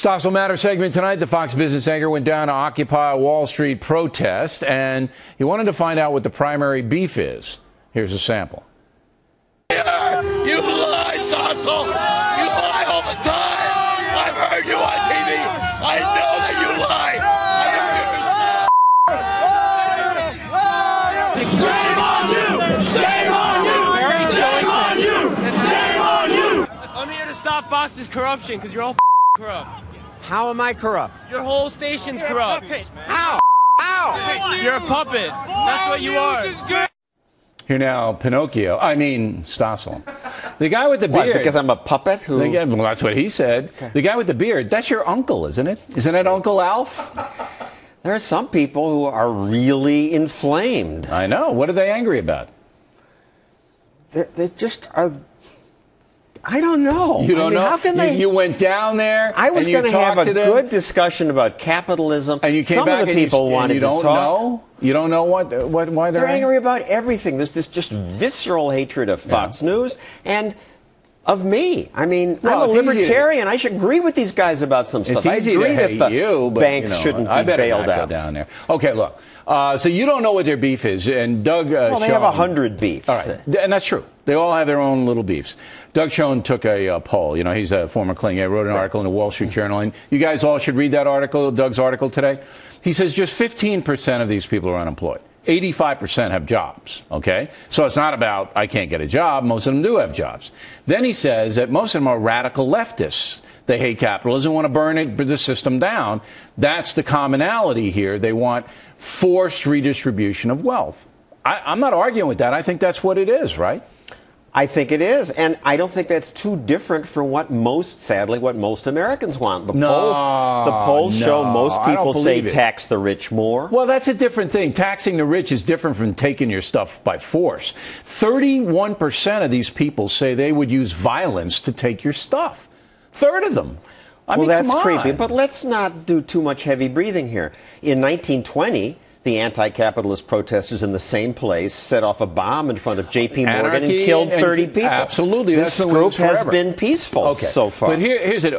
Stossel Matter segment tonight. The Fox Business anchor went down to Occupy Wall Street protest, and he wanted to find out what the primary beef is. Here's a sample. You lie, Stossel. You lie all the time. I've heard you on TV. I know that you lie. Shame on you! Shame on you! Shame on you! Shame on you! I'm here to stop Fox's corruption because you're all corrupt. How am I corrupt? Your whole station's corrupt. How? How? You're a puppet. That's what you are. Here now, Stossel. The guy with the beard. What, because I'm a puppet? Well, that's what he said. Okay. The guy with the beard, that's your uncle, isn't it? Isn't it Uncle Alf? There are some people who are really inflamed. I know. What are they angry about? They just are... I don't know. You don't know? How can they... You went down there. I was going to have a good discussion about capitalism. And you came Some back of the people wanted to talk. Know? You don't know why they're angry about everything. There's this just visceral hatred of Fox News and of me. I mean, I'm a libertarian. I should agree with these guys about some stuff. It's easy I agree to hate that the you, but, banks shouldn't be bailed out. Go down there. Okay, look. So you don't know what their beef is, and Doug. Well, they have 100 beefs. All right, and that's true. They all have their own little beefs. Doug Schoen took a poll. You know, he's a former Kling. He wrote an article in the Wall Street Journal, and you guys all should read that article, Doug's article today. He says just 15% of these people are unemployed. 85% have jobs, okay? So it's not about, I can't get a job. Most of them do have jobs. Then he says that most of them are radical leftists. They hate capitalism, want to burn the system down. That's the commonality here. They want forced redistribution of wealth. I'm not arguing with that. I think that's what it is, right? I think it is, and I don't think that's too different from what most Americans want. The polls show most people say tax the rich more. Well, that's a different thing. Taxing the rich is different from taking your stuff by force. 31% of these people say they would use violence to take your stuff. Third of them. I mean, that's creepy, but let's not do too much heavy breathing here. In 1920, the anti-capitalist protesters in the same place set off a bomb in front of J.P. Morgan and killed 30 people. Absolutely. This group has been peaceful so far. But here's it.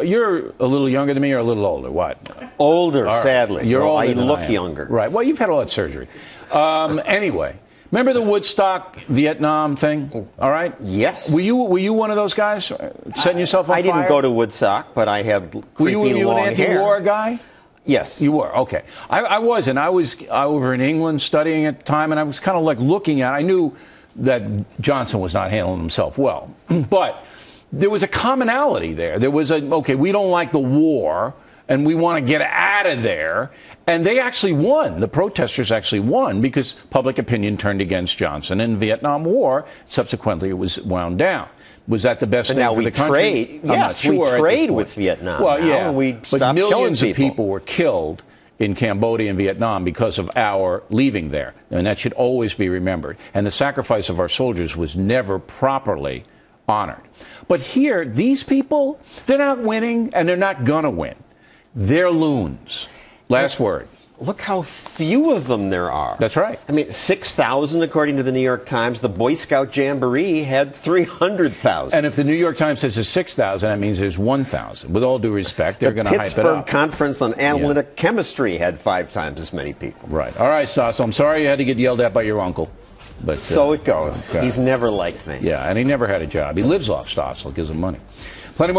You're a little younger than me or a little older? What? Older, sadly. You're older I than look I am. younger. Right. Well, you've had all that surgery. Anyway. Remember the Woodstock, Vietnam thing? All right? Yes. Were you one of those guys setting yourself on fire? I didn't go to Woodstock, but I had creepy long hair. Were you an anti-war guy? Yes. You were? Okay. I wasn't. I was over in England studying at the time, and I was kind of like looking at it. I knew that Johnson was not handling himself well. But there was a commonality there. There was we don't like the war, and we want to get out of there. And they actually won. The protesters actually won because public opinion turned against Johnson. And the Vietnam War, subsequently, it was wound down. Was that the best thing for the country? Yes, we trade with Vietnam. Well, yeah, but millions of people were killed in Cambodia and Vietnam because of our leaving there. And that should always be remembered. And the sacrifice of our soldiers was never properly honored. But here, these people, they're not winning, and they're not going to win. They're loons. Last word. Look how few of them there are. That's right. I mean, 6,000 according to the New York Times. The Boy Scout Jamboree had 300,000. And if the New York Times says there's 6,000, that means there's 1,000. With all due respect, they're going to hype it up. The Pittsburgh Conference on Analytic Chemistry had 5 times as many people. Right. All right, Stossel, I'm sorry you had to get yelled at by your uncle. But so it goes. Okay. He's never liked me. Yeah, and he never had a job. He lives off Stossel, gives him money. Plenty more.